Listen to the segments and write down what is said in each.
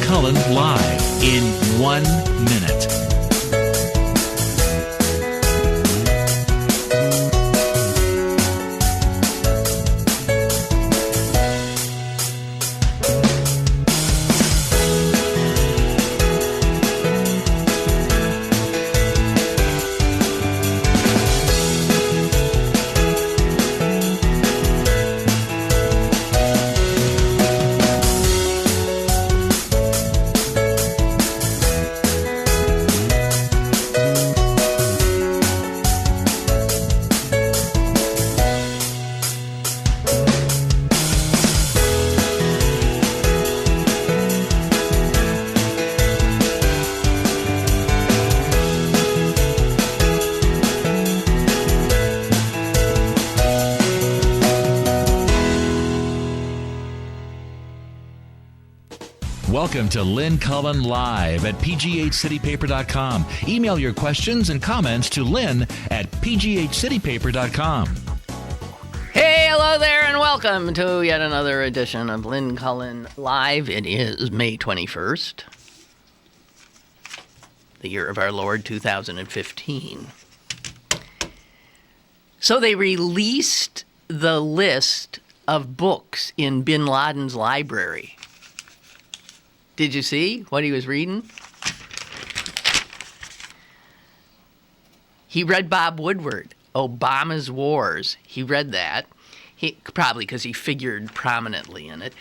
Cullen live in 1 minute. Welcome to Lynn Cullen Live at pghcitypaper.com. Email your questions and comments to Lynn at pghcitypaper.com. Hey, hello there, and welcome to yet another edition of Lynn Cullen Live. It is May 21st, the year of our Lord 2015. So they released the list of books in bin Laden's library. Did you see what he was reading? He read Bob Woodward, Obama's Wars. He read that. Probably because he figured prominently in it.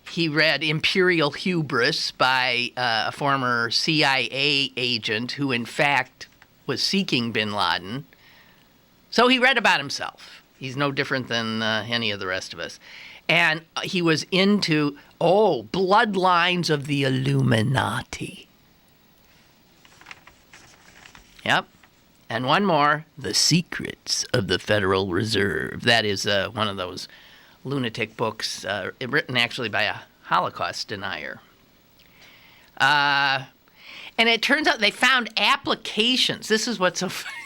He read Imperial Hubris by a former CIA agent who, in fact, was seeking bin Laden. So he read about himself. He's no different than any of the rest of us. And he was into, Bloodlines of the Illuminati. Yep. And one more, The Secrets of the Federal Reserve. That is one of those lunatic books written actually by a Holocaust denier. And it turns out they found applications. This is what's so funny.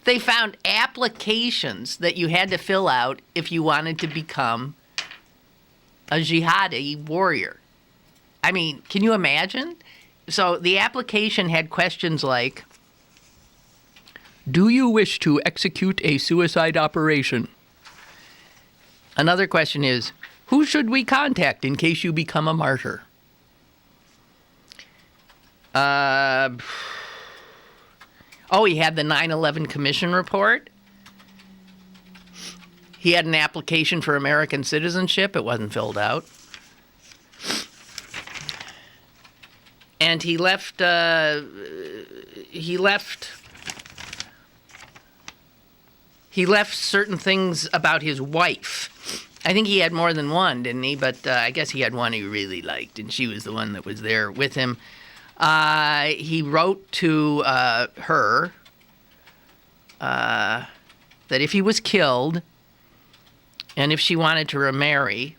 They found applications that you had to fill out if you wanted to become a jihadi warrior. I mean, can you imagine? So the application had questions like, do you wish to execute a suicide operation? Another question is, who should we contact in case you become a martyr? He had the 9/11 Commission report. He had an application for American citizenship. It wasn't filled out. And he left certain things about his wife. I think he had more than one, didn't he? But I guess he had one he really liked, and she was the one that was there with him. He wrote to her that if he was killed, and if she wanted to remarry,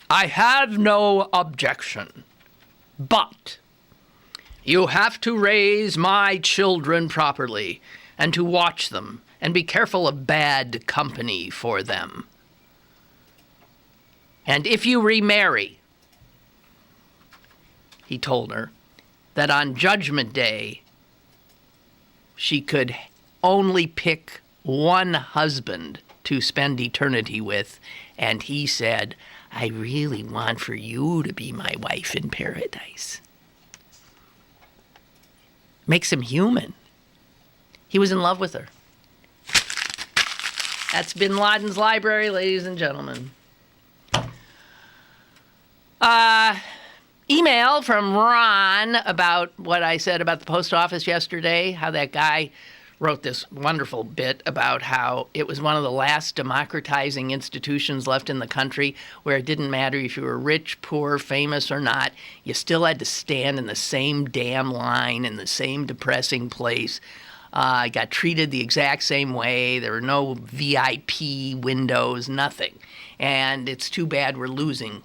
I have no objection. But you have to raise my children properly and to watch them and be careful of bad company for them. And if you remarry, he told her, that on Judgment Day, she could only pick one husband to spend eternity with, and he said, I really want for you to be my wife in paradise. Makes him human. He was in love with her. That's bin Laden's library, ladies and gentlemen. Email from Ron about what I said about the post office yesterday, how that guy wrote this wonderful bit about how it was one of the last democratizing institutions left in the country where it didn't matter if you were rich, poor, famous or not. You still had to stand in the same damn line in the same depressing place. Got treated the exact same way. There were no VIP windows, nothing. And it's too bad we're losing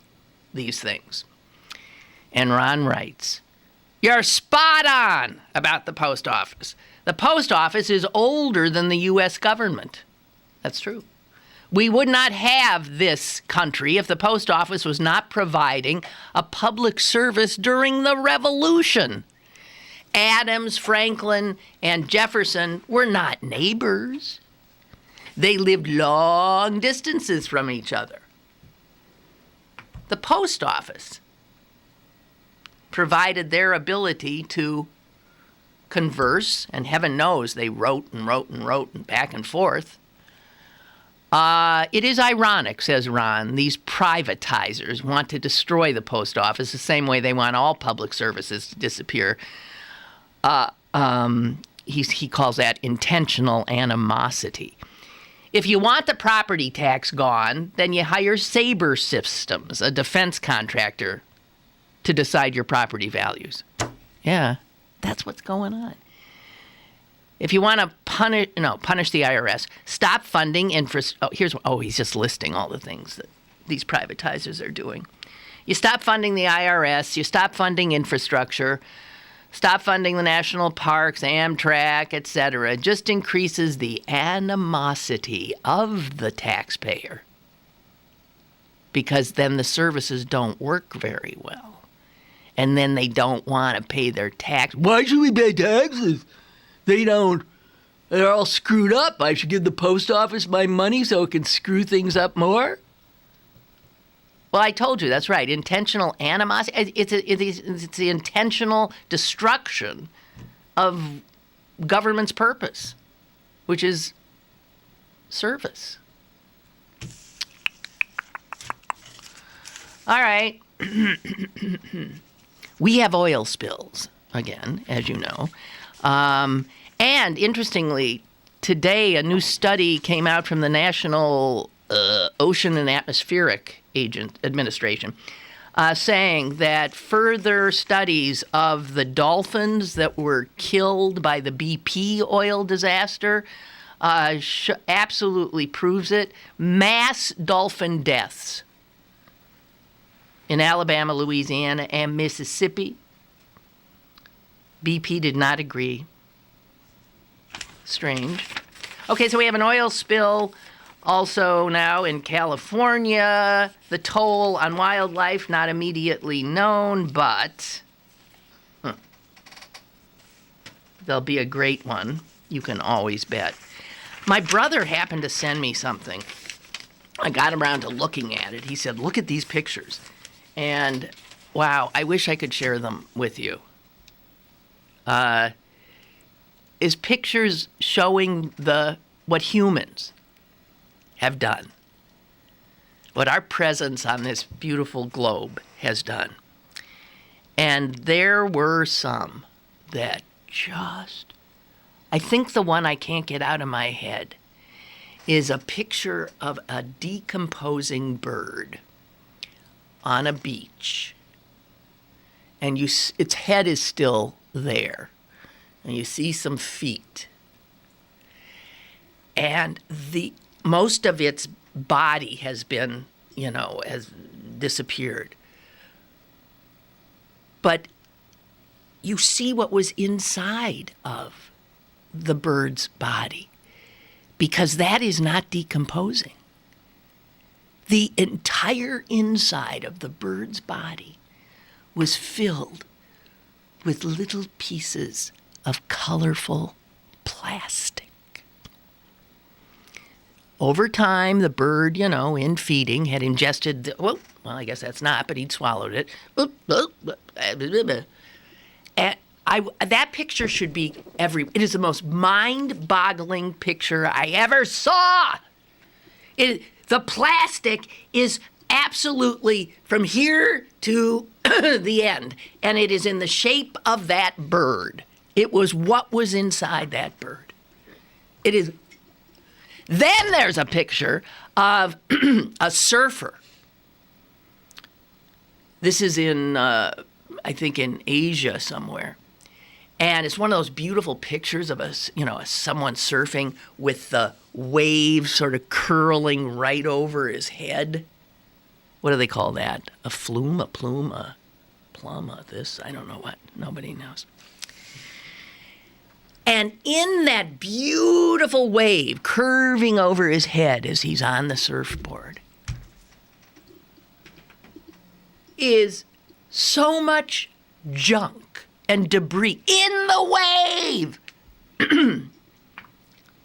these things. And Ron writes, you're spot on about the post office. The post office is older than the U.S. government. That's true. We would not have this country if the post office was not providing a public service during the Revolution. Adams, Franklin, and Jefferson were not neighbors. They lived long distances from each other. The post office provided their ability to converse, and heaven knows they wrote and back and forth. It is ironic, says Ron, these privatizers want to destroy the post office the same way they want all public services to disappear. He calls that intentional animosity. If you want the property tax gone, then you hire Sabre Systems, a defense contractor, to decide your property values. Yeah, that's what's going on. If you want to punish the IRS, stop funding infrastructure. He's just listing all the things that these privatizers are doing. You stop funding the IRS, you stop funding infrastructure, stop funding the national parks, Amtrak, etc. It just increases the animosity of the taxpayer, because then the services don't work very well. And then they don't want to pay their tax. Why should we pay taxes? They're all screwed up. I should give the post office my money so it can screw things up more? Well, I told you, that's right. Intentional animosity. It's the intentional destruction of government's purpose, which is service. All right. We have oil spills, again, as you know. And interestingly, today a new study came out from the National Ocean and Atmospheric Administration saying that further studies of the dolphins that were killed by the BP oil disaster absolutely proves it. Mass dolphin deaths in Alabama, Louisiana, and Mississippi. BP did not agree. Strange. Okay, so we have an oil spill also now in California. The toll on wildlife not immediately known, but there'll be a great one. You can always bet. My brother happened to send me something. I got around to looking at it. He said, look at these pictures. And wow, I wish I could share them with you. Is pictures showing what humans have done, what our presence on this beautiful globe has done. And there were some that I think the one I can't get out of my head is a picture of a decomposing bird on a beach. And its head is still there. And you see some feet. And most of its body has been, has disappeared. But you see what was inside of the bird's body, because that is not decomposing. The entire inside of the bird's body was filled with little pieces of colorful plastic. Over time, the bird, in feeding, had ingested, well, I guess that's not, but he'd swallowed it. And that picture should be it is the most mind-boggling picture I ever saw. The plastic is absolutely from here to the end, and it is in the shape of that bird. It was what was inside that bird. It is. Then there's a picture of a surfer. This is in, I think, in Asia somewhere. And it's one of those beautiful pictures of someone surfing with the waves sort of curling right over his head. What do they call that? A flume, a plume, a plum, a this? I don't know what. Nobody knows. And in that beautiful wave curving over his head as he's on the surfboard is so much junk and debris in the wave.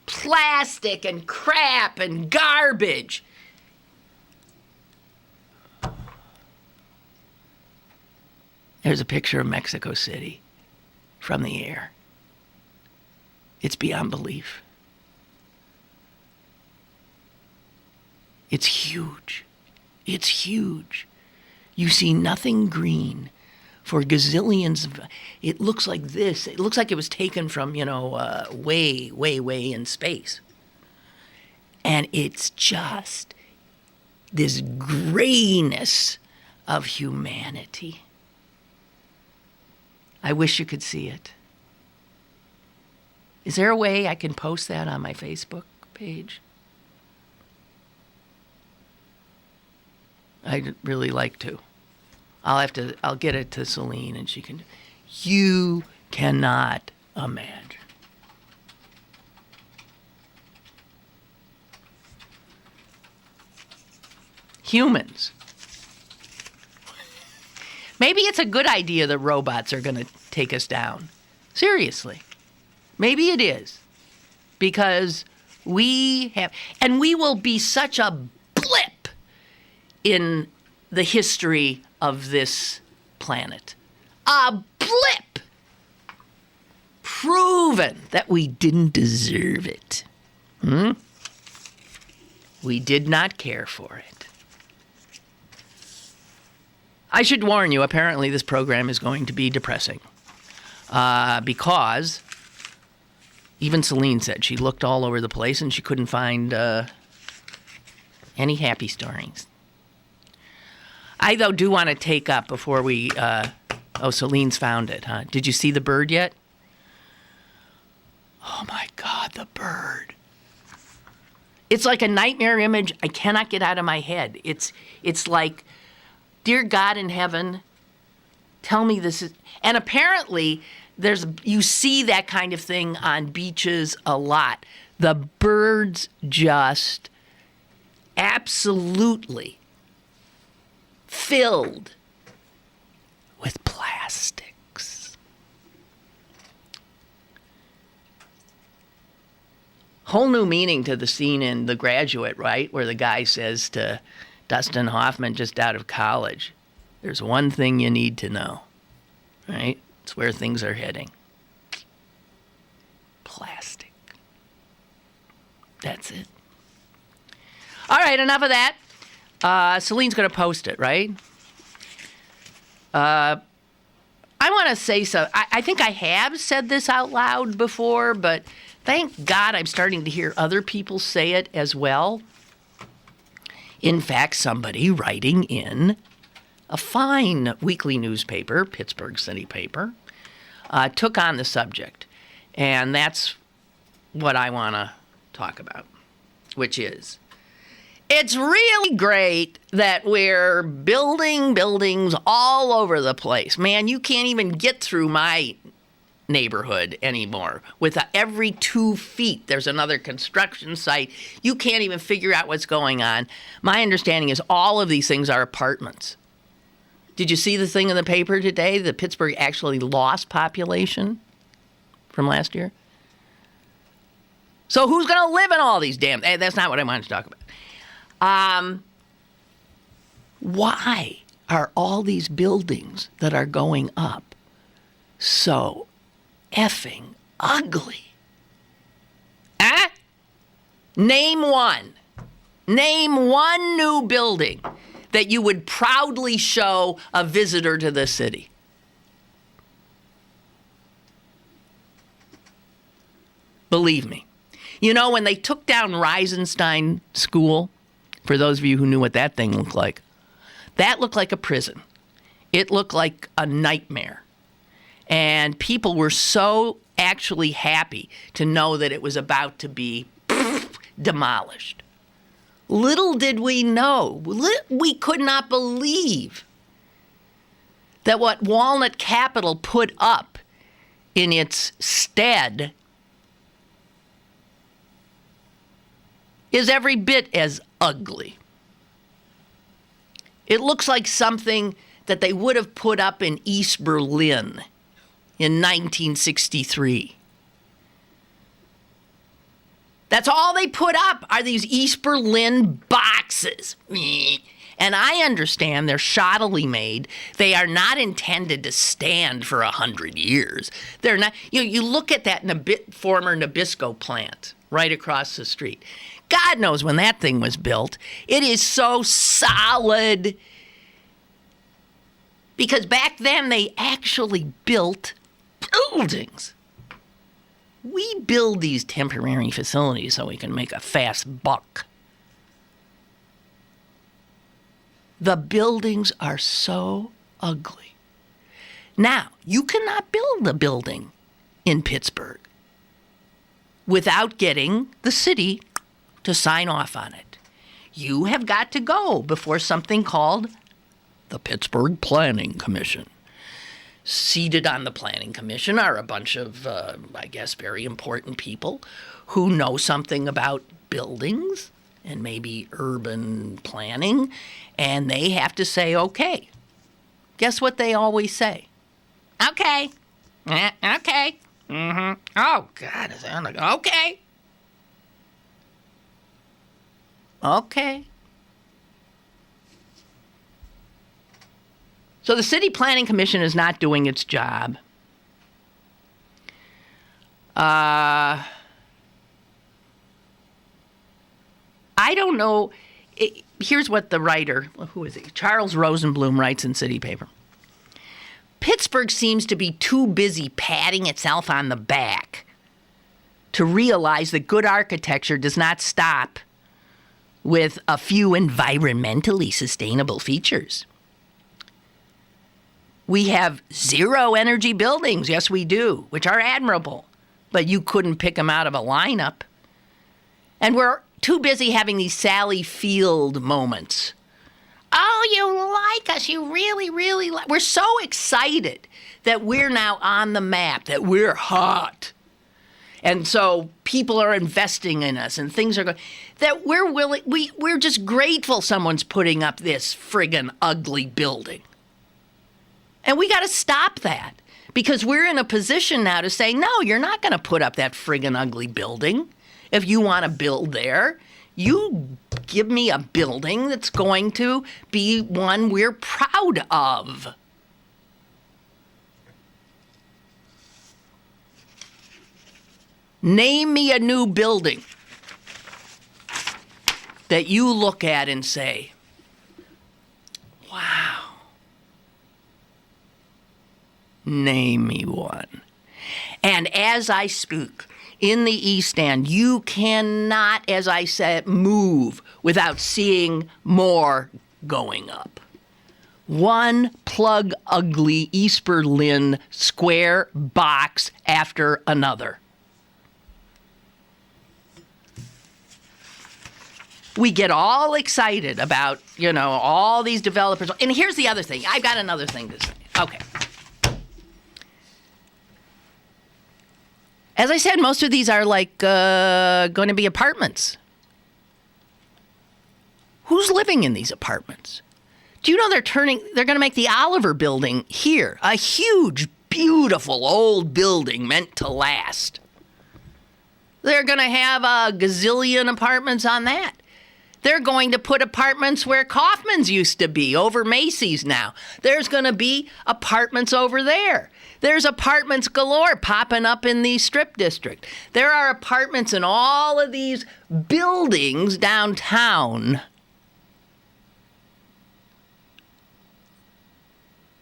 Plastic and crap and garbage. There's a picture of Mexico City from the air. It's beyond belief. It's huge. It's huge. You see nothing green for gazillions of, it looks like this. It looks like it was taken from, way, way, way in space. And it's just this grayness of humanity. I wish you could see it. Is there a way I can post that on my Facebook page? I'd really like to. I'll get it to Celine and she can. You cannot imagine. Humans. Maybe it's a good idea that robots are going to take us down. Seriously. Maybe it is. Because we have, and we will be such a blip in the history of this planet. A blip! Proven that we didn't deserve it. We did not care for it. I should warn you, apparently this program is going to be depressing. Because even Celine said she looked all over the place and she couldn't find any happy stories. I, though, do want to take up before we... Celine's found it, huh? Did you see the bird yet? Oh, my God, the bird. It's like a nightmare image I cannot get out of my head. It's like, dear God in heaven, tell me this is... And apparently, you see that kind of thing on beaches a lot. The birds just absolutely filled with plastics. Whole new meaning to the scene in The Graduate, right? Where the guy says to Dustin Hoffman just out of college, there's one thing you need to know, right? It's where things are heading. Plastic. That's it. All right, enough of that. Celine's going to post it, right? I want to say so. I think I have said this out loud before, but thank God I'm starting to hear other people say it as well. In fact, somebody writing in a fine weekly newspaper, Pittsburgh City paper, took on the subject. And that's what I want to talk about, which is, it's really great that we're building buildings all over the place. Man, you can't even get through my neighborhood anymore. With every 2 feet, there's another construction site. You can't even figure out what's going on. My understanding is all of these things are apartments. Did you see the thing in the paper today that Pittsburgh actually lost population from last year? So who's going to live in all these damn... That's not what I wanted to talk about. Why are all these buildings that are going up so effing ugly? Name one. Name one new building that you would proudly show a visitor to the city. Believe me. You know, when they took down Reisenstein School, for those of you who knew what that thing looked like, that looked like a prison. It looked like a nightmare. And people were so actually happy to know that it was about to be demolished. Little did we know, we could not believe that what Walnut Capital put up in its stead is every bit as ugly. It looks like something that they would have put up in East Berlin in 1963. That's all they put up are these East Berlin boxes. And I understand they're shoddily made. They are not intended to stand for 100 years. They're not. You look at that former Nabisco plant right across the street. God knows when that thing was built. It is so solid. Because back then they actually built buildings. We build these temporary facilities so we can make a fast buck. The buildings are so ugly. Now, you cannot build a building in Pittsburgh without getting the city to sign off on it. You have got to go before something called the Pittsburgh Planning Commission. Seated on the Planning Commission are a bunch of, I guess, very important people who know something about buildings and maybe urban planning, and they have to say, okay. Guess what they always say? Okay. Okay. Mm-hmm. Oh, God. Okay. Okay. So the City Planning Commission is not doing its job. I don't know. Here's what the writer, who is he? Charles Rosenblum writes in City Paper. Pittsburgh seems to be too busy patting itself on the back to realize that good architecture does not stop with a few environmentally sustainable features. We have zero energy buildings, yes we do, which are admirable, but you couldn't pick them out of a lineup. And we're too busy having these Sally Field moments. Oh, you like us, you really, really like. We're so excited that we're now on the map, that we're hot. And so people are investing in us and things are going, that we're willing, we're just grateful someone's putting up this friggin' ugly building. And we got to stop that because we're in a position now to say, no, you're not going to put up that friggin' ugly building. If you want to build there, you give me a building that's going to be one we're proud of. Name me a new building that you look at and say, wow. Name me one. And as I speak, in the East End, you cannot, as I said, move without seeing more going up. One plug ugly East Berlin square box after another. We get all excited about, all these developers. And here's the other thing. I've got another thing to say. Okay. As I said, most of these are like going to be apartments. Who's living in these apartments? Do you know they're going to make the Oliver Building here, a huge, beautiful old building meant to last. They're going to have a gazillion apartments on that. They're going to put apartments where Kaufman's used to be, over Macy's now. There's going to be apartments over there. There's apartments galore popping up in the Strip District. There are apartments in all of these buildings downtown.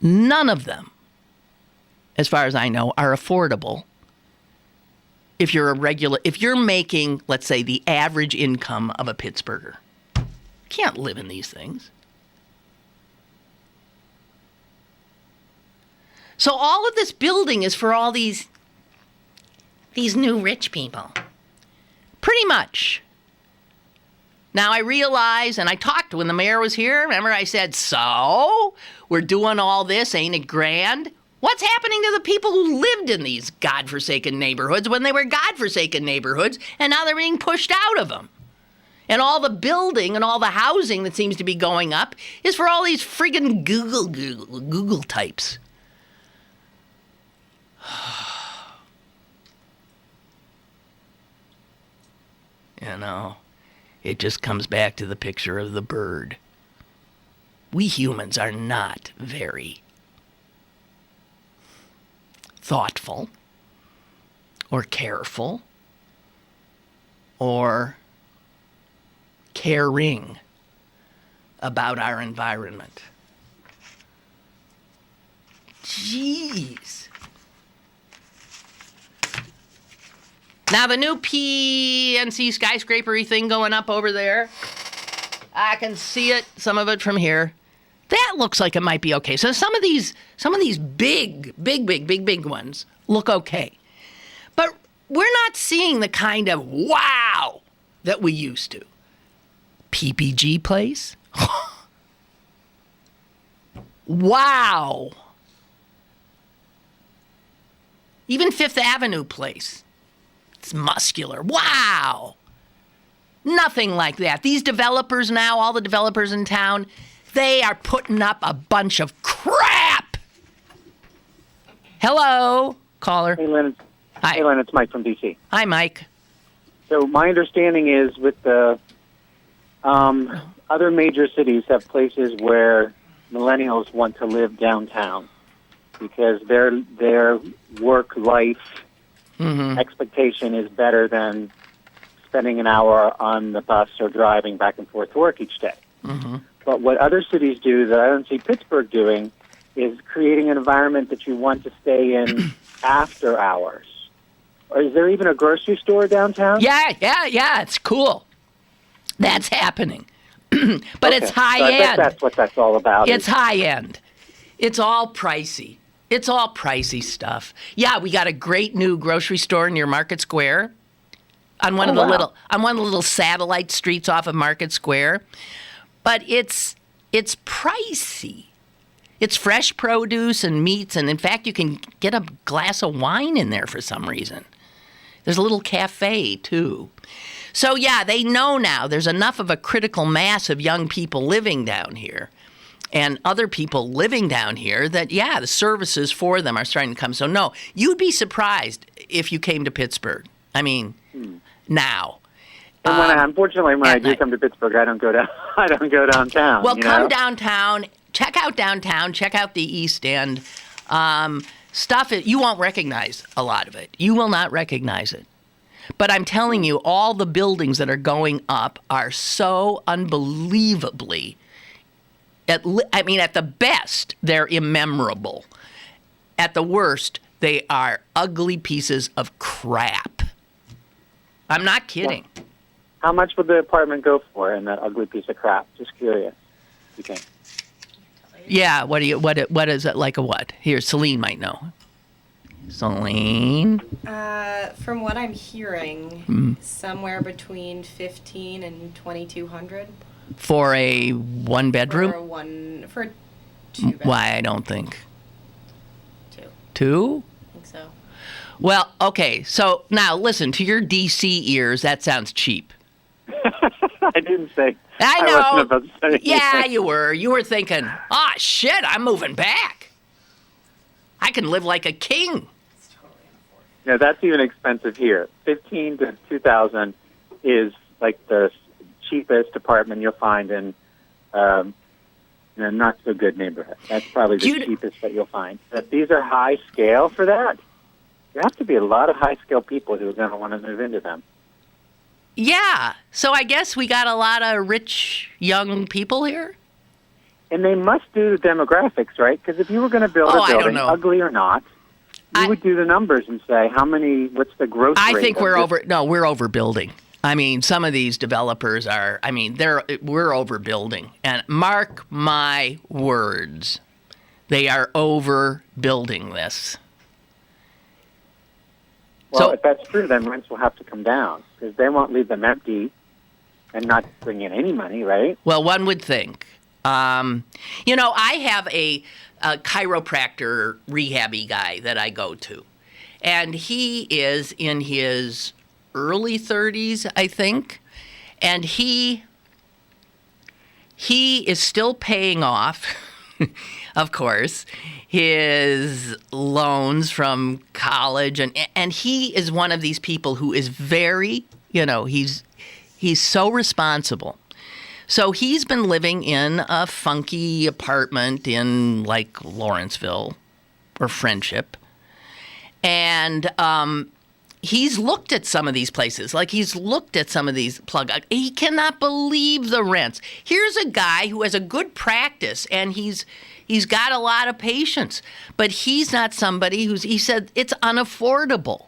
None of them, as far as I know, are affordable. If you're making, let's say, the average income of a Pittsburgher. Can't live in these things. So all of this building is for all these new rich people. Pretty much. Now I realize, and I talked when the mayor was here, remember I said, so we're doing all this, ain't it grand? What's happening to the people who lived in these godforsaken neighborhoods when they were godforsaken neighborhoods, and now they're being pushed out of them? And all the building and all the housing that seems to be going up is for all these friggin' Google types. You know, it just comes back to the picture of the bird. We humans are not very thoughtful or careful or caring about our environment. Jeez. Now the new PNC skyscraper-y thing going up over there, I can see it, some of it from here. That looks like it might be okay. So some of these big ones look okay. But we're not seeing the kind of wow that we used to. PPG Place? Wow. Even Fifth Avenue Place. It's muscular. Wow. Nothing like that. These developers now, all the developers in town, they are putting up a bunch of crap. Hello, caller. Hey, Lynn. Hi. Hey, Lynn, it's Mike from D.C. Hi, Mike. So my understanding is with the other major cities have places where millennials want to live downtown because their work-life expectation is better than spending an hour on the bus or driving back and forth to work each day. Mm-hmm. But what other cities do that I don't see Pittsburgh doing is creating an environment that you want to stay in after hours. Or is there even a grocery store downtown? Yeah, it's cool. That's happening. But Okay. it's high So I bet end. that's what that's all about. It's high end. It's all pricey. It's all pricey stuff. Yeah, we got a great new grocery store near Market Square on one of the little satellite streets off of Market Square. But it's pricey. It's fresh produce and meats, and in fact, you can get a glass of wine in there for some reason. There's a little cafe, too. So, yeah, they know now there's enough of a critical mass of young people living down here and other people living down here that, yeah, the services for them are starting to come. So, no, you'd be surprised if you came to Pittsburgh. I mean, now. And unfortunately, when I do night. come to Pittsburgh, I don't go down. I don't go downtown. Well, you come know? downtown, check out downtown, check out the East End. Stuff you won't recognize a lot of it. You will not recognize it. But I'm telling you, all the buildings that are going up are so unbelievably, at the best, they're immemorable. At the worst, they are ugly pieces of crap. I'm not kidding. Yeah. How much would the apartment go for in that ugly piece of crap? Just curious. You think? Yeah, what is it like a what? Here, Celine might know. Celine? From what I'm hearing, somewhere between 15 and 2,200 For a one bedroom? for two bedrooms. Why, I don't think. Two. Two? I think so. Well, okay, so now listen, to your DC ears, that sounds cheap. I didn't say. I know. wasn't about to say Yeah, anything. you were. You were thinking, shit, I'm moving back. I can live like a king. No, that's even expensive here. 15 to 2,000 is like the cheapest apartment you'll find in not so good neighborhood. That's probably the cheapest that you'll find. But these are high scale for that. There have to be a lot of high scale people who are going to want to move into them. Yeah, so I guess we got a lot of rich young people here. And they must do the demographics, right? Because if you were going to build a I don't building, know. ugly or not, you would do the numbers and say what's the growth rate? I think of we're this? we're overbuilding. I mean, some of these developers we're overbuilding. And mark my words, they are overbuilding this. Well, if that's true, then rents will have to come down because they won't leave them empty and not bring in any money, right? Well, one would think. I have a chiropractor rehabby guy that I go to, and he is in his early 30s, I think, And he is still paying off, of course, his loans from college. And he is one of these people who is very, he's so responsible. So he's been living in a funky apartment in like Lawrenceville or Friendship. And he's looked at some of these places. Like he's looked at some of these he cannot believe the rents. Here's a guy who has a good practice and he's got a lot of patience. But he's not somebody he said it's unaffordable.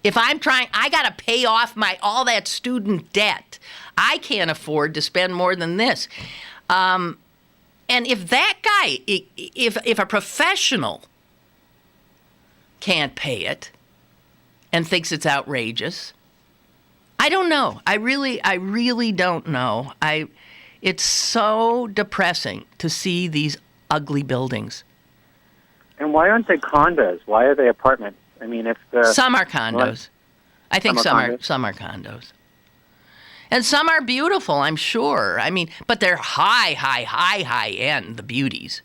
If I got to pay off all that student debt. I can't afford to spend more than this. And if that guy, if a professional can't pay it and thinks it's outrageous, I don't know. I really don't know. It's so depressing to see these ugly buildings. And why aren't they condos? Why are they apartments? I mean, some are condos. I think some are condos. And some are beautiful, I'm sure. I mean, but they're high end, the beauties.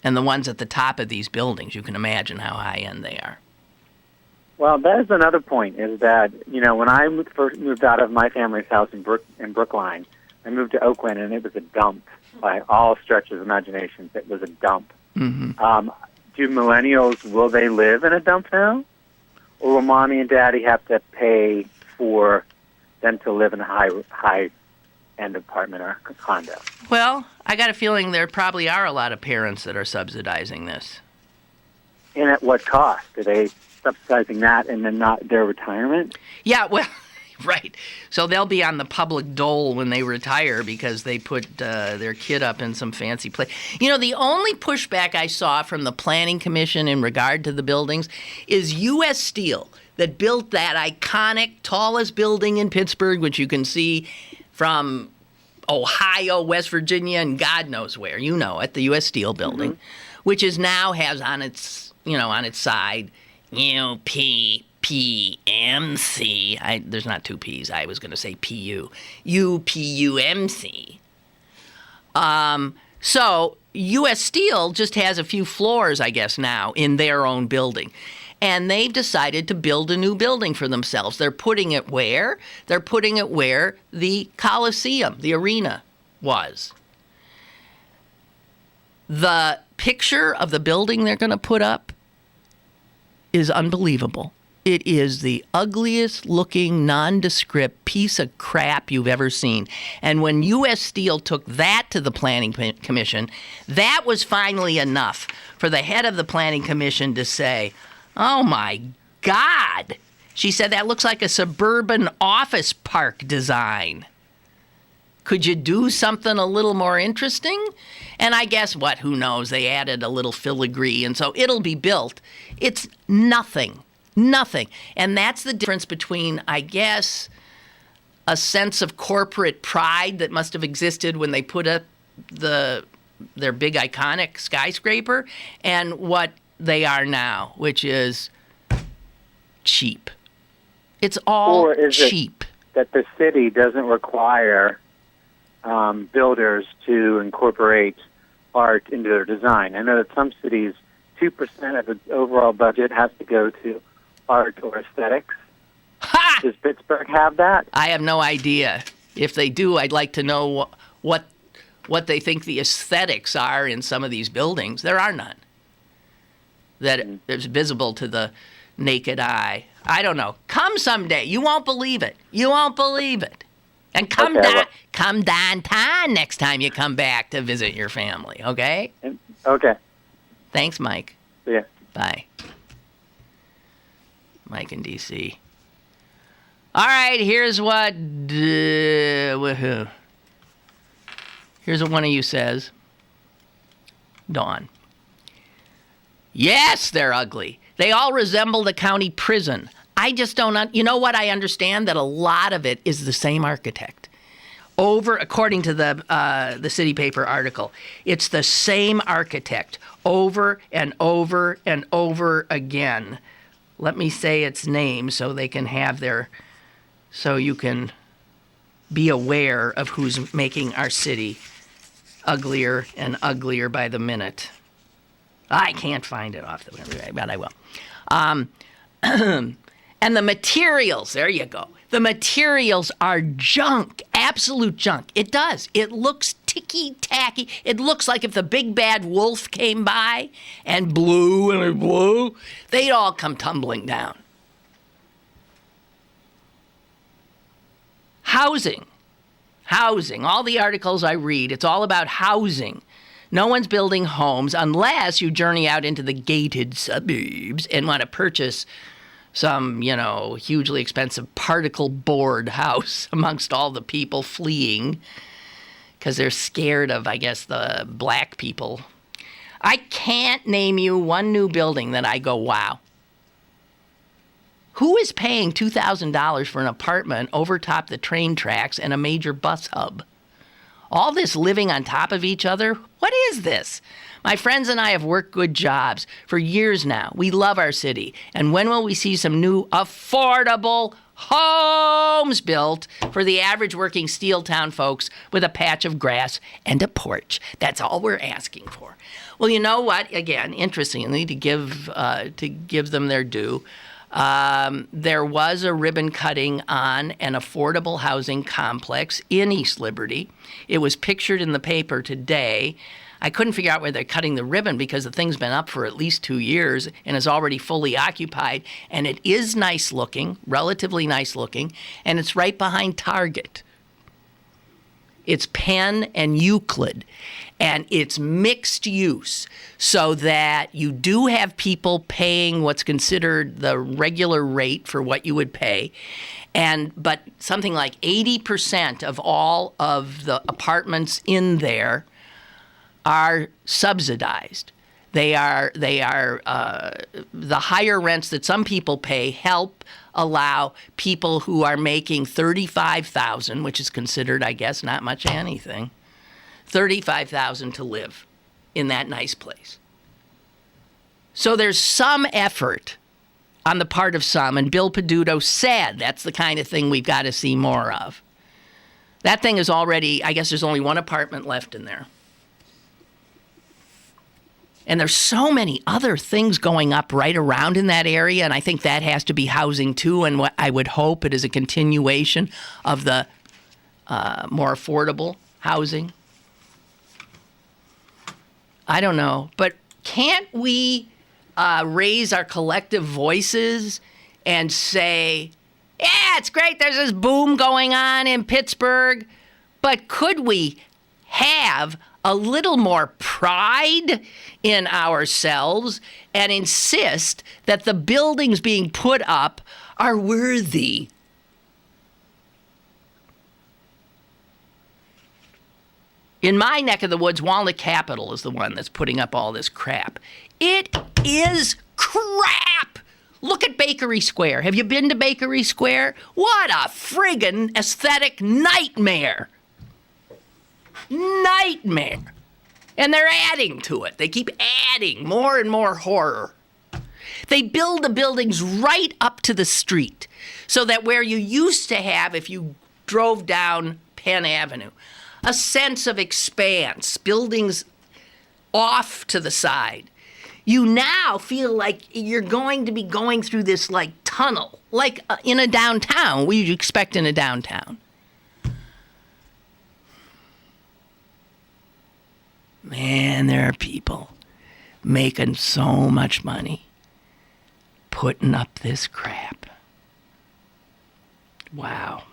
And the ones at the top of these buildings, you can imagine how high end they are. Well, that is another point, is that, when I first moved out of my family's house in Brookline, I moved to Oakland, and it was a dump by all stretches of imagination. It was a dump. Mm-hmm. Do millennials, will they live in a dump now? Or will mommy and daddy have to pay for them to live in a high-end apartment or condo? Well, I got a feeling there probably are a lot of parents that are subsidizing this. And at what cost? Are they subsidizing that and then not their retirement? Yeah, well, right. So they'll be on the public dole when they retire because they put their kid up in some fancy place. The only pushback I saw from the Planning Commission in regard to the buildings is U.S. Steel, that built that iconic, tallest building in Pittsburgh, which you can see from Ohio, West Virginia, and God knows where, at the U.S. Steel building, mm-hmm. which is now has on its side, UPMC. There's not two P's. I was going to say PU. UPUMC. So U.S. Steel just has a few floors, I guess, now in their own building. And they've decided to build a new building for themselves. They're putting it where? They're putting it where the Coliseum, the arena, was. The picture of the building they're going to put up is unbelievable. It is the ugliest looking nondescript piece of crap you've ever seen. And when U.S. Steel took that to the Planning Commission, that was finally enough for the head of the Planning Commission to say, "Oh my God." She said, "That looks like a suburban office park design. Could you do something a little more interesting?" And I guess who knows? They added a little filigree, and so it'll be built. It's nothing. And that's the difference between, I guess, a sense of corporate pride that must have existed when they put up their big iconic skyscraper and what they are now, which is cheap. It's all or is cheap. It that the city doesn't require builders to incorporate art into their design. I know that some cities, 2% of the overall budget has to go to art or aesthetics. Ha! Does Pittsburgh have that? I have no idea. If they do, I'd like to know what they think the aesthetics are in some of these buildings. There are none that is visible to the naked eye. I don't know. Come someday. You won't believe it. And come downtown next time you come back to visit your family, okay? Okay. Thanks, Mike. See ya. Bye. Mike in D.C. All right, here's what one of you says. Dawn. Yes, they're ugly. They all resemble the county prison. I just don't... You know what? I understand that a lot of it is the same architect. According to the City Paper article, it's the same architect over and over and over again. Let me say its name so they can have so you can be aware of who's making our city uglier and uglier by the minute. I can't find it off the way, but I will. And the materials, there you go. The materials are junk, absolute junk. It does. It looks ticky-tacky. It looks like if the big bad wolf came by and blew, they'd all come tumbling down. Housing. All the articles I read, it's all about housing. No one's building homes unless you journey out into the gated suburbs and want to purchase some, hugely expensive particle board house amongst all the people fleeing because they're scared of, I guess, the black people. I can't name you one new building that I go, wow. Who is paying $2,000 for an apartment over top the train tracks and a major bus hub? All this living on top of each other? What is this? My friends and I have worked good jobs for years now. We love our city. And when will we see some new affordable homes built for the average working steel town folks with a patch of grass and a porch? That's all we're asking for. Well, you know what? Again, interestingly, to give them their due, there was a ribbon cutting on an affordable housing complex in East Liberty. It was pictured in the paper today. I couldn't figure out where they're cutting the ribbon because the thing's been up for at least 2 years and is already fully occupied. And it is nice looking, relatively nice looking, and it's right behind Target. It's Penn and Euclid, and it's mixed use so that you do have people paying what's considered the regular rate for what you would pay. But something like 80% of all of the apartments in there are subsidized. They are the higher rents that some people pay help allow people who are making $35,000, which is considered, I guess, not much anything, $35,000 to live in that nice place. So there's some effort on the part of some, and Bill Peduto said that's the kind of thing we've got to see more of. That thing is already, I guess there's only one apartment left in there. And there's so many other things going up right around in that area, and I think that has to be housing too, and what I would hope it is a continuation of the more affordable housing. I don't know, but can't we raise our collective voices and say, yeah, it's great, there's this boom going on in Pittsburgh, but could we have a little more pride in ourselves and insist that the buildings being put up are worthy? In my neck of the woods, Walnut Capital is the one that's putting up all this crap. It is crap! Look at Bakery Square. Have you been to Bakery Square? What a friggin' aesthetic nightmare! Nightmare. And they're adding to it. They keep adding more and more horror. They build the buildings right up to the street so that where you used to have, if you drove down Penn Avenue, a sense of expanse, buildings off to the side, you now feel like you're going to be going through this like tunnel, like in a downtown, what you'd expect in a downtown. Man, there are people making so much money putting up this crap. Wow.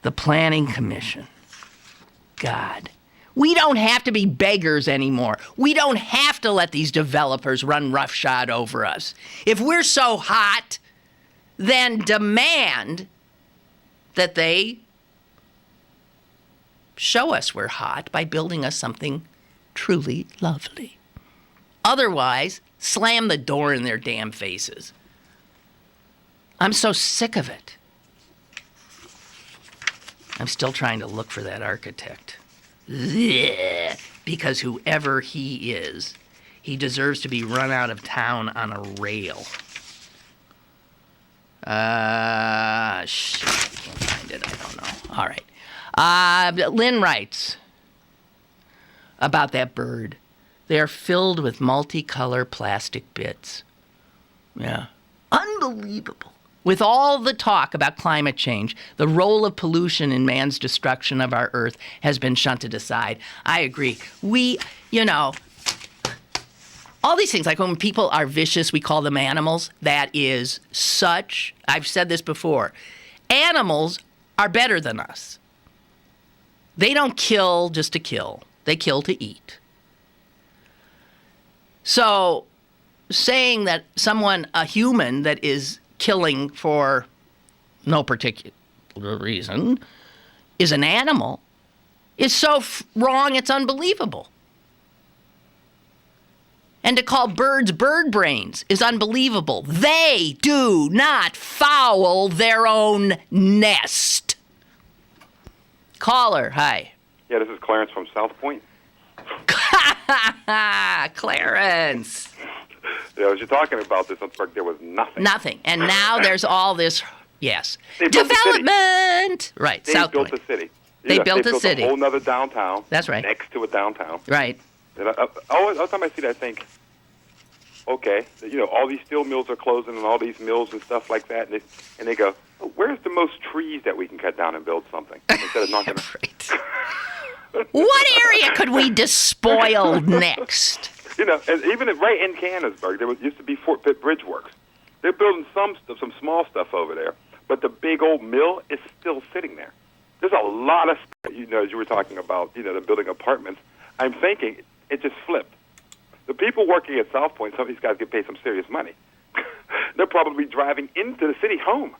The Planning Commission. God. We don't have to be beggars anymore. We don't have to let these developers run roughshod over us. If we're so hot, then demand that they show us we're hot by building us something truly lovely. Otherwise, slam the door in their damn faces. I'm so sick of it. I'm still trying to look for that architect. Blech. Because whoever he is, he deserves to be run out of town on a rail. I can't find it. I don't know. All right. Lynn writes about that bird. They are filled with multicolor plastic bits. Yeah. Unbelievable. With all the talk about climate change, the role of pollution in man's destruction of our earth has been shunted aside. I agree. All these things, like when people are vicious, we call them animals. That is I've said this before, animals are better than us. They don't kill just to kill. They kill to eat. So saying that a human that is killing for no particular reason is an animal is so wrong it's unbelievable. And to call birds bird brains is unbelievable. They do not foul their own nest. Caller, hi. Yeah, this is Clarence from South Point. Clarence. Yeah, as you're talking about this, there was nothing. Nothing. And now there's all this, yes. They built Development! Right, They South built Point. the city. They built a city. whole nother downtown. That's right. Next to a downtown. Right. And all the time I see that, I think, okay, all these steel mills are closing and all these mills and stuff like that. And they go, oh, where's the most trees that we can cut down and build something? Instead of knocking Right. What area could we despoil next? And even right in Canonsburg, used to be Fort Pitt Bridge Works. They're building some small stuff over there, but the big old mill is still sitting there. There's a lot of stuff, as you were talking about, the building apartments. I'm thinking it just flipped. The people working at South Point, some of these guys get paid some serious money. They're probably driving into the city home.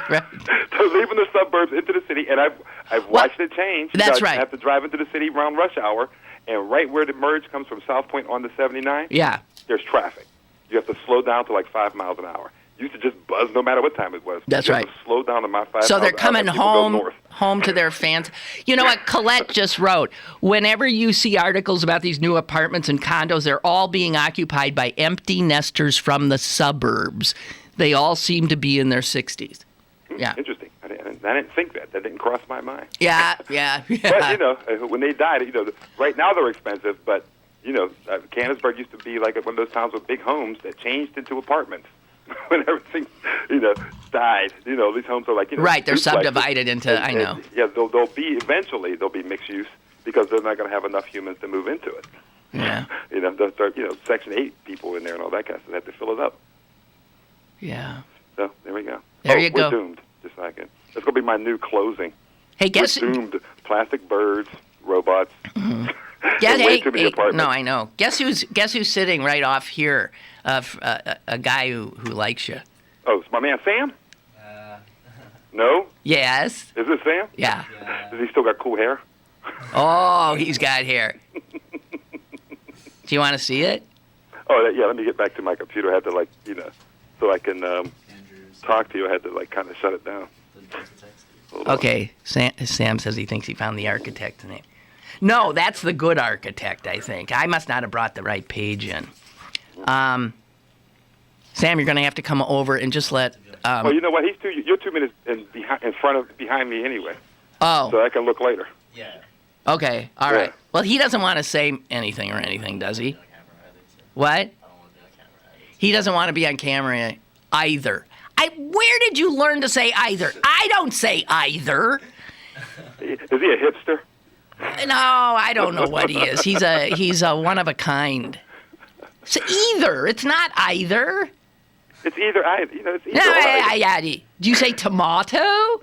Right. They're leaving the suburbs into the city, and I've watched it change. That's right. I have to drive into the city around rush hour, and right where the merge comes from South Point onto 79, Yeah. there's traffic. You have to slow down to like 5 miles an hour. You used to just buzz no matter what time it was. That's you right. Have to slow down to my 5 So miles they're an hour coming as people go home north. to their fans. You know what Colette just wrote? Whenever you see articles about these new apartments and condos, they're all being occupied by empty nesters from the suburbs. They all seem to be in their 60s. Yeah. Interesting. I didn't think that. That didn't cross my mind. Yeah. But, when they died, right now they're expensive, but, Canonsburg used to be like one of those towns with big homes that changed into apartments. When everything, died, these homes are like, right, they're duplexes. subdivided into, I know. Yeah, eventually they'll be mixed use because they're not going to have enough humans to move into it. Yeah. They'll start, Section 8 people in there and all that kind of stuff. They have to fill it up. Yeah. So, there we go. There you go. We're doomed. Just a second. That's going to be my new closing. Hey, guess We're doomed. Plastic birds, robots. Yeah, way too many apartments. No, I know. Guess who's sitting right off here? A guy who likes you. Oh, it's my man Sam? No? Yes. Is this Sam? Yeah. Does he still got cool hair? Oh, he's got hair. Do you want to see it? Oh, yeah, let me get back to my computer. I had to, so I can talk to you, I had to, kind of shut it down. Okay, Sam says he thinks he found the architect's name. No, that's the good architect, I think. I must not have brought the right page in. Sam, you're going to have to come over and just let... well, you know what? You're 2 minutes behind me anyway. Oh. So I can look later. Yeah. Okay, all right. Well, he doesn't want to say anything or anything, does he? What? He doesn't want to be on camera either. Where did you learn to say either? I don't say either. Is he a hipster? No, I don't know what he is. He's a one of a kind. So either. It's not either. It's either. It's either. Yeah. Do you say tomato?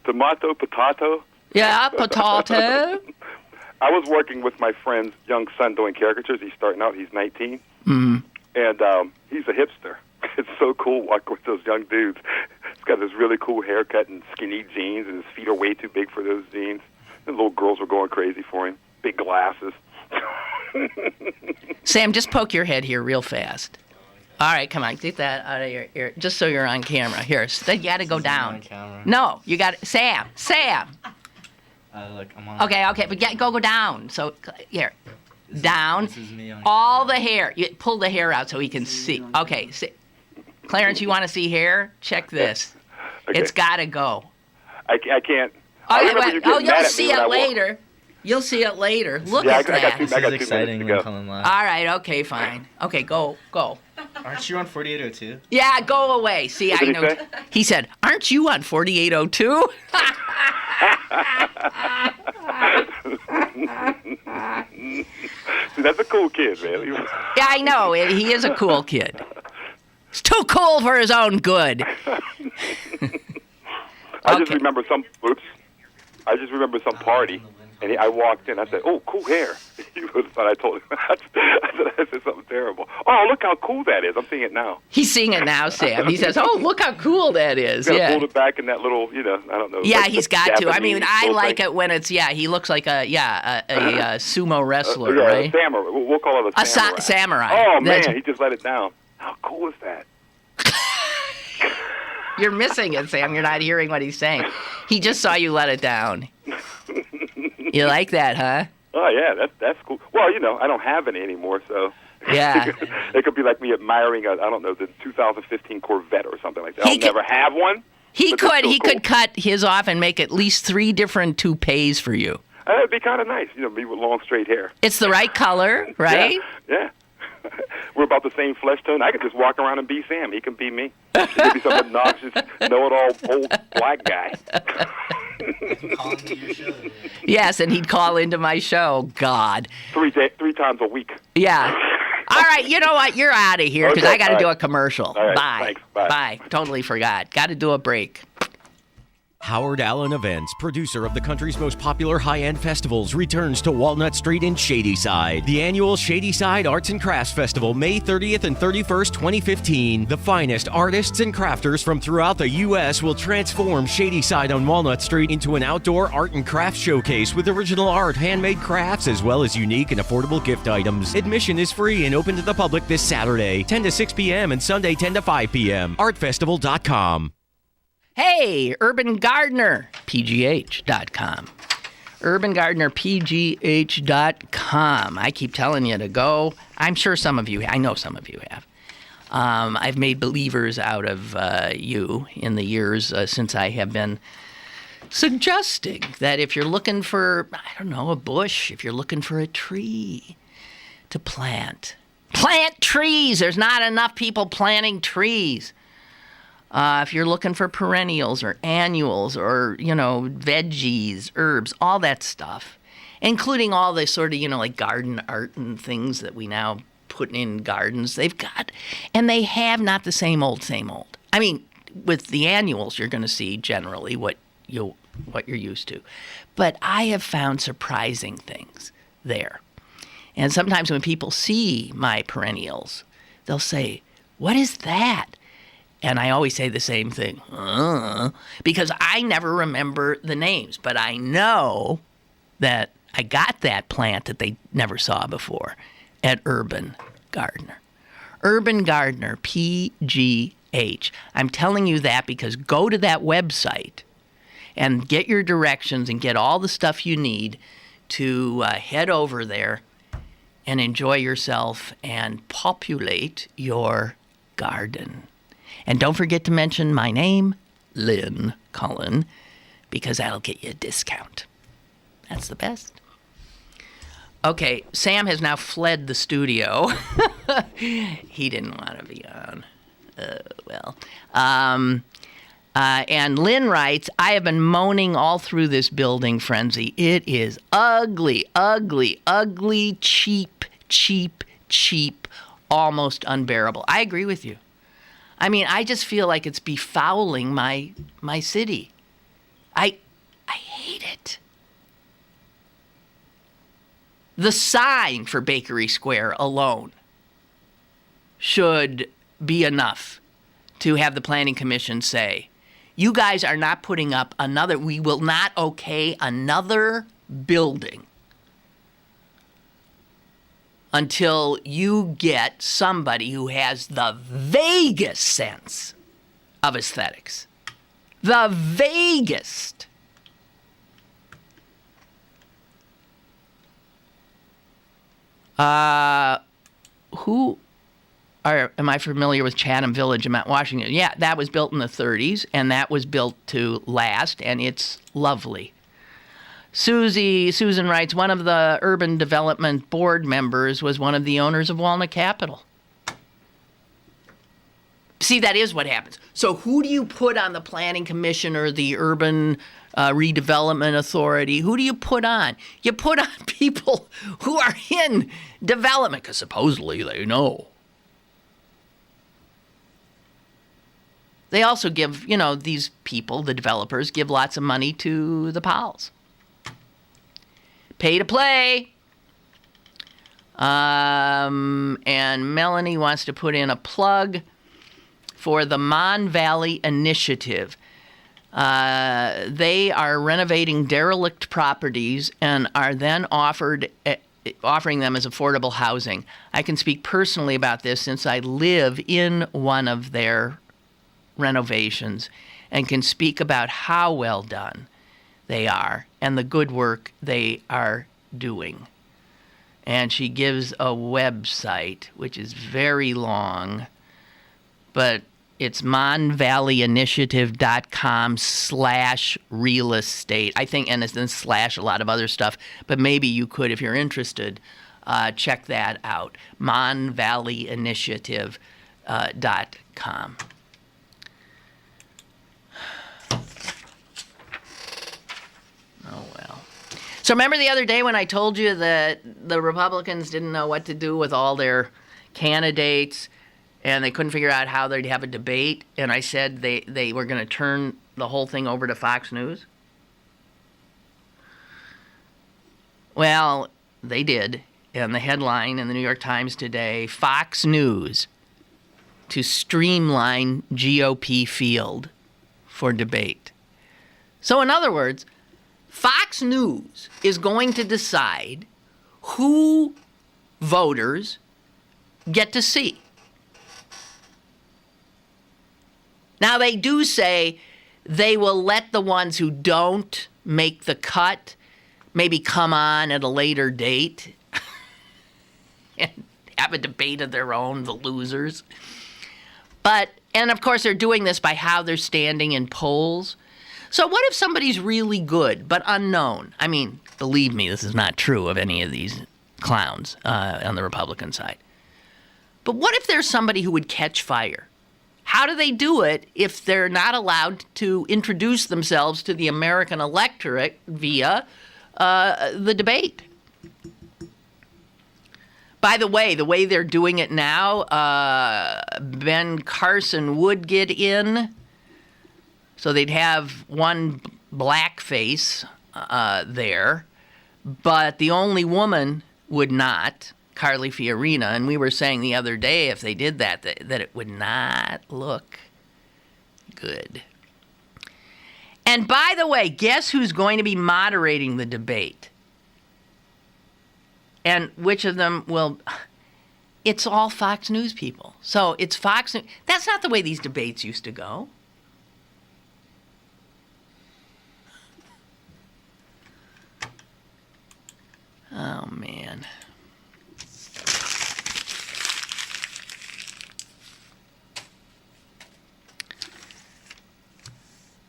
Tomato, potato. Yeah, potato. I was working with my friend's young son doing caricatures. He's starting out. He's 19. Mm-hmm. And he's a hipster. It's so cool walking with those young dudes. He's got this really cool haircut and skinny jeans, and his feet are way too big for those jeans. The little girls were going crazy for him. Big glasses. Sam, just poke your head here real fast. All right, come on, get that out of your ear, just so you're on camera. Here, you got to go down. On camera. No, you got Sam. Look, I'm on. Okay, but go down. So here, down. This is me on All the hair. You pull the hair out so he can see. Okay. Clarence, you want to see hair? Check this. Okay. It's got to go. I can't. I remember you getting mad you'll at me see when I it walked. later. You'll see it later. Look Yeah, at I got that. two- This I is got 2 exciting, minutes to Lynn go. Cullen Live. All right. Okay. Fine. Okay. Go. Aren't you on 4802? Yeah. Go away. See, What I did know. he say? He said, "Aren't you on 4802?" See, that's a cool kid, man. Yeah, I know. He is a cool kid. He's too cool for his own good. I just Okay. remember some. Oops. I just remember some party, and I walked in. I said, "Oh, cool hair." He was. And I told him. I said something terrible. Oh, look how cool that is. I'm seeing it now. He's seeing it now, Sam. He says, "Oh, look how cool that is." He's got to Yeah. fold it back in that little, I don't know. Yeah, like he's the got to. I mean, Japanese I little like thing. it when it's, he looks like a sumo wrestler, Yeah, right? a samurai. We'll call it a samurai. Samurai. Oh, That's- man, he just let it down. How cool is that? You're missing it, Sam. You're not hearing what he's saying. He just saw you let it down. You like that, huh? Oh, yeah, that's cool. Well, I don't have any anymore, so... Yeah. It could be like me admiring, the 2015 Corvette or something like that. He I'll could- never have one. He but they're could still he cool. could cut his off and make at least 3 different toupees for you. That'd be kind of nice, me with long, straight hair. It's the right color, right? Yeah. We're about the same flesh tone. I could just walk around and be Sam. He can be me. He could be some obnoxious, know-it-all old black guy. Yes, and he'd call into my show. God. 3 times a week. Yeah. All right, you know what? You're out of here because Okay, I got to all do right. a commercial. All right, Bye. thanks. Bye. Totally forgot. Got to do a break. Howard Allen Events, producer of the country's most popular high-end festivals, returns to Walnut Street in Shadyside. The annual Shadyside Arts and Crafts Festival, May 30th and 31st, 2015. The finest artists and crafters from throughout the U.S. will transform Shadyside on Walnut Street into an outdoor art and craft showcase with original art, handmade crafts, as well as unique and affordable gift items. Admission is free and open to the public this Saturday, 10 to 6 p.m. and Sunday, 10 to 5 p.m. Artfestival.com. Hey, Urban Gardener, PGH.com. UrbanGardenerPGH.com. I keep telling you to go. I'm sure some of you, I know some of you have. I've made believers out of you in the years since I have been suggesting that if you're looking for, a bush, if you're looking for a tree to plant trees. There's not enough people planting trees. If you're looking for perennials or annuals or, veggies, herbs, all that stuff, including all the sort of, like garden art and things that we now put in gardens, they have not the same old. I mean, with the annuals, you're going to see generally what you're used to. But I have found surprising things there. And sometimes when people see my perennials, they'll say, "What is that?" And I always say the same thing, because I never remember the names, but I know that I got that plant that they never saw before at Urban Gardener. Urban Gardener, PGH. I'm telling you that because go to that website and get your directions and get all the stuff you need to head over there and enjoy yourself and populate your garden. And don't forget to mention my name, Lynn Cullen, because that'll get you a discount. That's the best. Okay, Sam has now fled the studio. He didn't want to be on. And Lynn writes, I have been moaning all through this building frenzy. It is ugly, ugly, ugly, cheap, cheap, cheap, almost unbearable. I agree with you. I mean, I just feel like it's befouling my city. I hate it. The sign for Bakery Square alone should be enough to have the Planning Commission say, you guys are not putting up we will not okay another building until you get somebody who has the vaguest sense of aesthetics. The vaguest. Am I familiar with Chatham Village in Mount Washington? Yeah, that was built in the 30s, and that was built to last, and it's lovely. Susan writes, one of the urban development board members was one of the owners of Walnut Capital. See, that is what happens. So who do you put on the planning commission or the urban redevelopment authority? Who do you put on? You put on people who are in development, because supposedly they know. They also give, these people, the developers, give lots of money to the pals. Pay to play. And Melanie wants to put in a plug for the Mon Valley Initiative. They are renovating derelict properties and are then offering them as affordable housing. I can speak personally about this since I live in one of their renovations and can speak about how well done they are and the good work they are doing. And she gives a website, which is very long, but it's monvalleyinitiative.com/real estate. I think, and it's then slash a lot of other stuff, but maybe you could, if you're interested, check that out. monvalleyinitiative.com. Oh, well. So remember the other day when I told you that the Republicans didn't know what to do with all their candidates and they couldn't figure out how they'd have a debate, and I said they were going to turn the whole thing over to Fox News? Well, they did. And the headline in the New York Times today, Fox News to streamline GOP field for debate. So in other words, Fox News is going to decide who voters get to see. Now, they do say they will let the ones who don't make the cut maybe come on at a later date and have a debate of their own, the losers. And of course, they're doing this by how they're standing in polls. So what if somebody's really good but unknown? I mean, believe me, this is not true of any of these clowns on the Republican side. But what if there's somebody who would catch fire? How do they do it if they're not allowed to introduce themselves to the American electorate via the debate? By the way they're doing it now, Ben Carson would get in. So they'd have one black face there, but the only woman would not, Carly Fiorina. And we were saying the other day, if they did that it would not look good. And by the way, guess who's going to be moderating the debate? And which of them will... It's all Fox News people. So it's Fox News. That's not the way these debates used to go. Oh, man.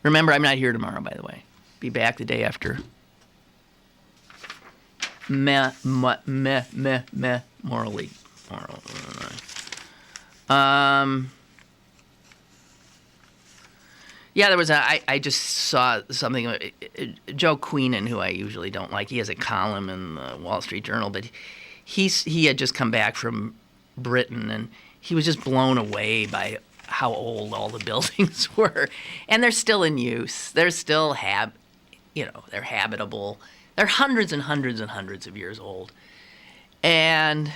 Remember, I'm not here tomorrow, by the way. Be back the day after. Morally. Yeah, there was I just saw something. Joe Queenan, who I usually don't like, he has a column in the Wall Street Journal, but he had just come back from Britain, and he was just blown away by how old all the buildings were. And they're still in use. They're still they're habitable. They're hundreds and hundreds and hundreds of years old. And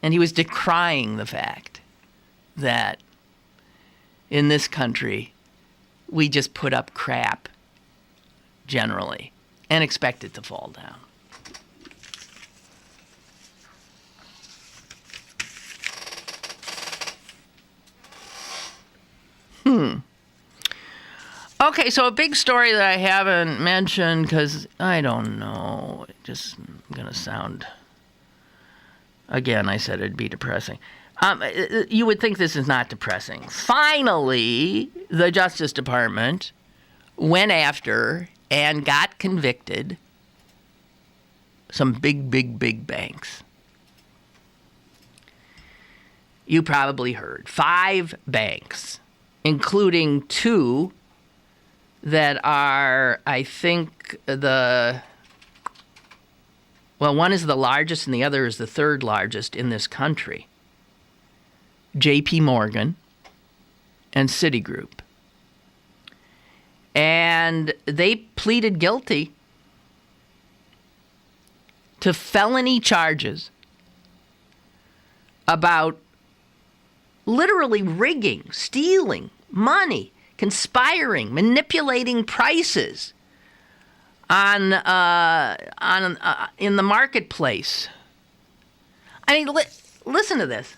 he was decrying the fact that in this country, we just put up crap generally and expect it to fall down. Okay, so a big story that I haven't mentioned because I don't know. just going to sound... Again, I said it'd be depressing. You would think this is not depressing. Finally, the Justice Department went after and got convicted some big banks. You probably heard. 5 banks, including 2 that are, I think, one is the largest and the other is the 3rd largest in this country. J.P. Morgan and Citigroup. And they pleaded guilty to felony charges about literally rigging, stealing money, conspiring, manipulating prices in the marketplace. I mean, listen to this.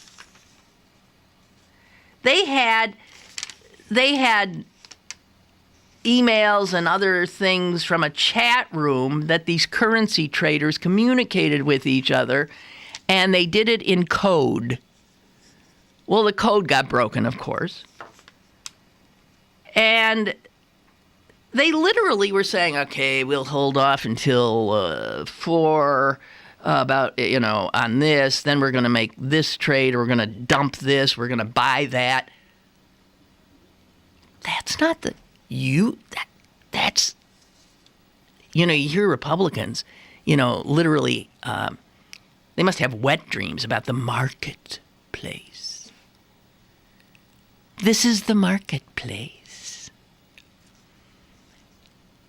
They had emails and other things from a chat room that these currency traders communicated with each other, and they did it in code. Well, the code got broken, of course. And they literally were saying, okay, we'll hold off until 4 on this, then we're going to make this trade, or we're going to dump this, we're going to buy that. That's not that's, you hear Republicans, literally, they must have wet dreams about the marketplace. This is the marketplace.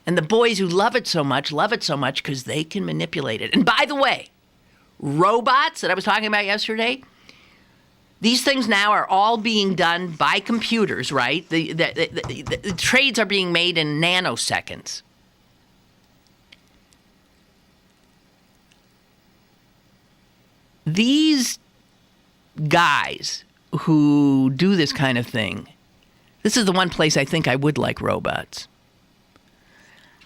And the boys who love it so much because they can manipulate it. And by the way, robots that I was talking about yesterday, these things now are all being done by computers, right? The trades are being made in nanoseconds. These guys who do this kind of thing, this is the one place I think I would like robots.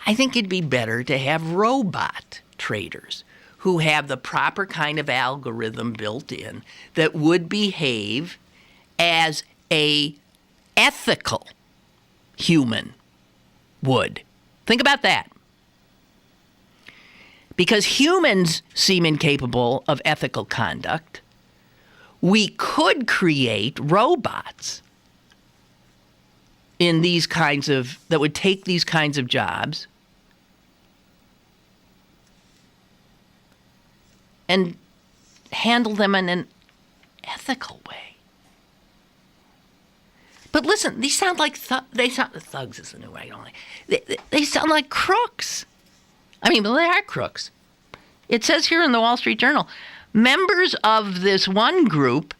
I think it'd be better to have robot traders who have the proper kind of algorithm built in that would behave as a ethical human would. Think about that. Because humans seem incapable of ethical conduct, we could create robots in these kinds of, that would take these kinds of jobs and handle them in an ethical way. But listen, these sound like thugs is the new way. They sound like crooks. I mean, well, they are crooks. It says here in the Wall Street Journal, members of this one group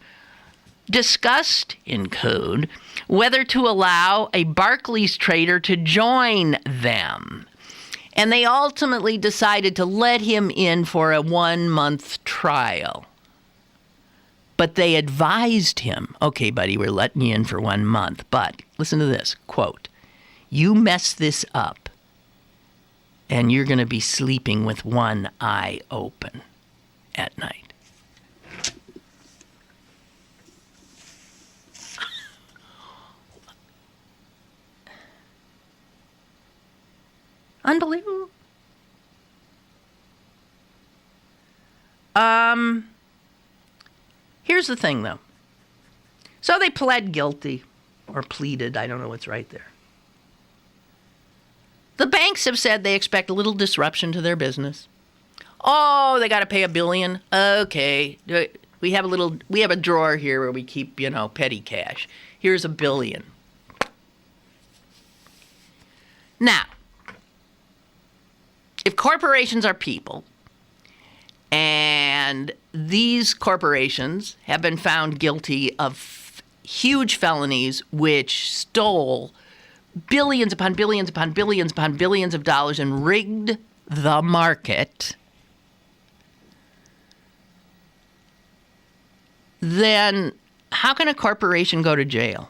discussed in code whether to allow a Barclays trader to join them. And they ultimately decided to let him in for a 1-month trial. But they advised him, okay, buddy, we're letting you in for 1 month. But listen to this, quote, you mess this up and you're going to be sleeping with one eye open at night. Unbelievable. Here's the thing, though. So they pled guilty, or pleaded, I don't know what's right there. The banks have said they expect a little disruption to their business. Oh, they got to pay $1 billion. Okay, we have a drawer here where we keep, petty cash. Here's $1 billion. Now, if corporations are people, and these corporations have been found guilty of huge felonies which stole billions upon billions upon billions upon billions of dollars and rigged the market, then how can a corporation go to jail?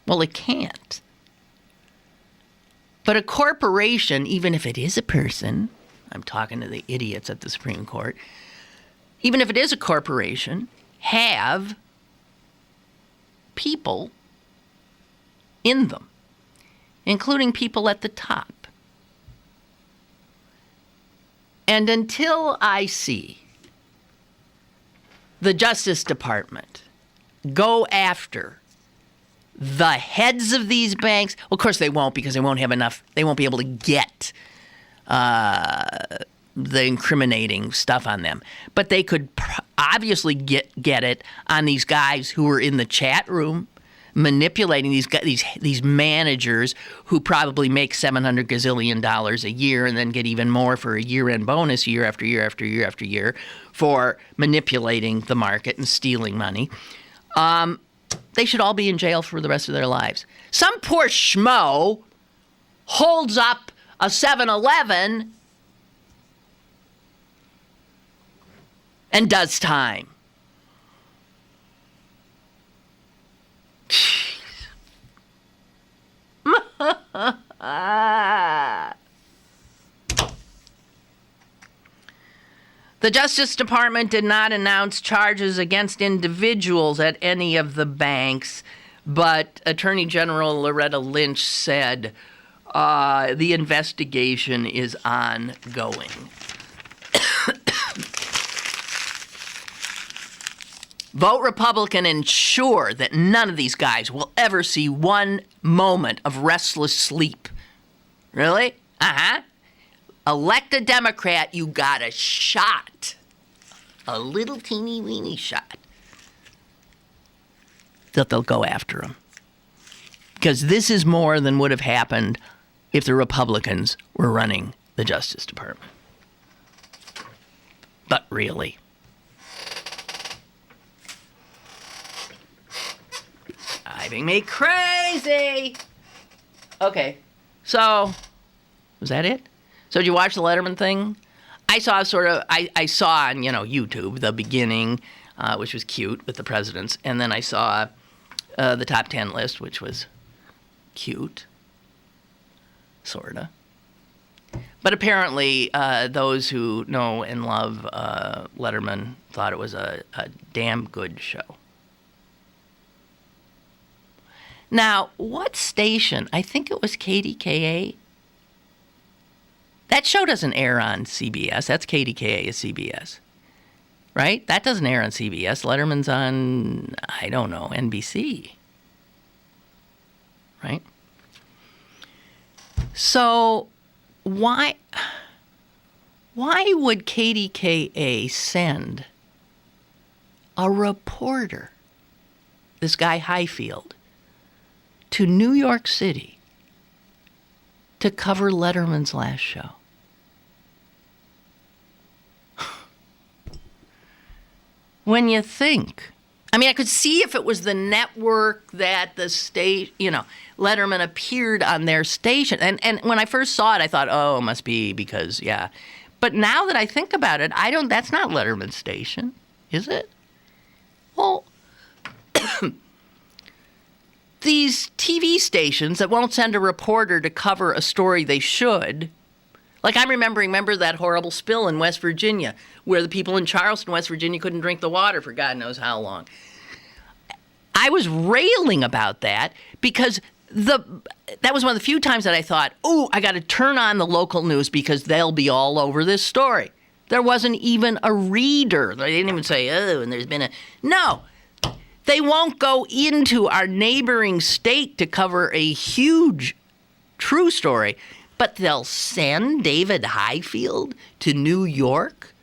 Well, it can't. But a corporation, even if it is a person, I'm talking to the idiots at the Supreme Court, even if it is a corporation, have people in them, including people at the top. And until I see the Justice Department go after the heads of these banks, well, of course they won't, because they won't have enough, they won't be able to get the incriminating stuff on them. But they could obviously get it on these guys who were in the chat room manipulating these managers who probably make $700 gazillion a year and then get even more for a year-end bonus year after year after year after year for manipulating the market and stealing money. They should all be in jail for the rest of their lives. Some poor schmo holds up a 7-Eleven and does time. The Justice Department did not announce charges against individuals at any of the banks, but Attorney General Loretta Lynch said the investigation is ongoing. Vote Republican, ensure that none of these guys will ever see one moment of restless sleep. Really? Uh-huh. Elect a Democrat, you got a shot. A little teeny weeny shot. That they'll go after him. Because this is more than would have happened if the Republicans were running the Justice Department. But really. Driving me crazy. Okay, so was that it? So did you watch the Letterman thing? I saw on YouTube the beginning, which was cute with the presidents, and then I saw the top 10 list, which was cute, sorta. But apparently, those who know and love Letterman thought it was a damn good show. Now, what station? I think it was KDKA. That show doesn't air on CBS. That's KDKA is CBS. Right? That doesn't air on CBS. Letterman's on, I don't know, NBC. Right? So, why would KDKA send a reporter, this guy Highfield, to New York City to cover Letterman's last show? When you think, I mean, I could see if it was the network that the Letterman appeared on their station. And when I first saw it, I thought, oh, it must be because, yeah. But now that I think about it, that's not Letterman's station, is it? Well, these TV stations that won't send a reporter to cover a story they should. Like remember that horrible spill in West Virginia where the people in Charleston, West Virginia couldn't drink the water for God knows how long. I was railing about that because that was one of the few times that I thought, oh, I got to turn on the local news because they'll be all over this story. There wasn't even a reader. They didn't even say, oh, and there's been no. They won't go into our neighboring state to cover a huge true story, but they'll send David Highfield to New York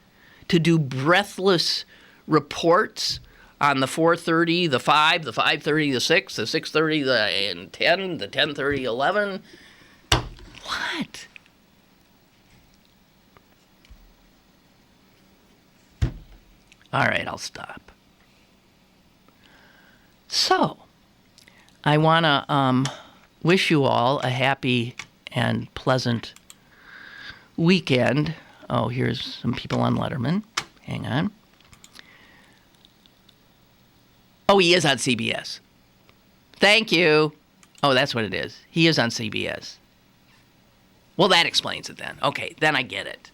to do breathless reports on the 4:30, the 5, the 5:30, the 6, the 6:30, the 10, the 10:30, 11. What? All right, I'll stop. So, I want to wish you all a happy and pleasant weekend. Oh, here's some people on Letterman. Hang on. Oh, he is on CBS. Thank you. Oh, that's what it is. He is on CBS. Well, that explains it then. Okay, then I get it.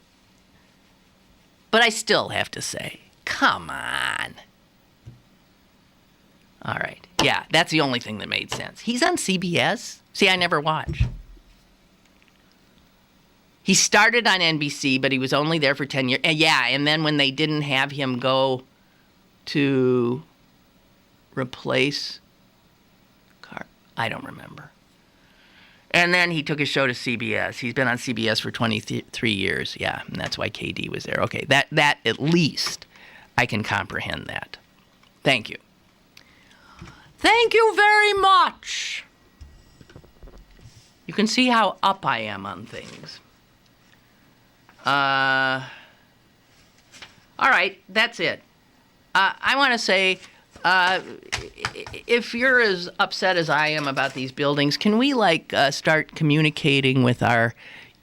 But I still have to say, come on. All right. Yeah, that's the only thing that made sense. He's on CBS? See, I never watch. He started on NBC, but he was only there for 10 years. Yeah, and then when they didn't have him go to replace I don't remember. And then he took his show to CBS. He's been on CBS for 23 years. Yeah, and that's why KD was there. Okay, that at least I can comprehend that. Thank you. Thank you very much. You can see how up I am on things. All right, that's it. I want to say, if you're as upset as I am about these buildings, can we start communicating with our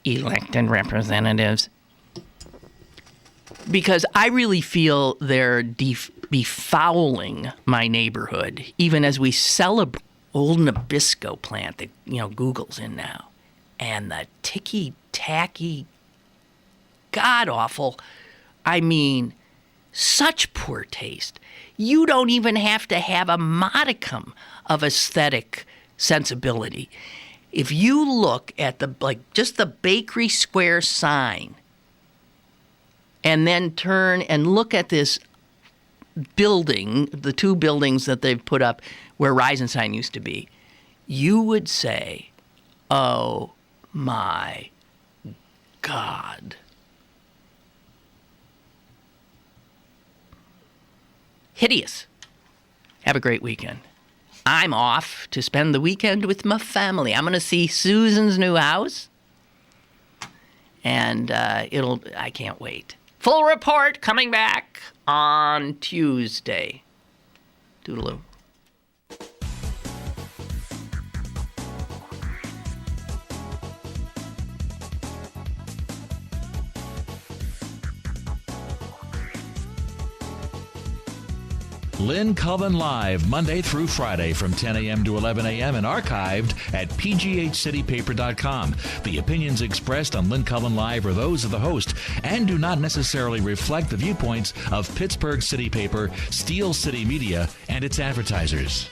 elected representatives? Because I really feel they're befouling my neighborhood, even as we celebrate old Nabisco plant that Google's in now, and the ticky-tacky, god-awful, such poor taste. You don't even have to have a modicum of aesthetic sensibility. If you look at just the Bakery Square sign and then turn and look at this building, the two buildings that they've put up where Reisenstein used to be, you would say, oh my God. Hideous. Have a great weekend. I'm off to spend the weekend with my family. I'm going to see Susan's new house. And I can't wait. Full report coming back on Tuesday. Toodaloo. Lynn Cullen Live, Monday through Friday from 10 a.m. to 11 a.m. and archived at pghcitypaper.com. The opinions expressed on Lynn Cullen Live are those of the host and do not necessarily reflect the viewpoints of Pittsburgh City Paper, Steel City Media, and its advertisers.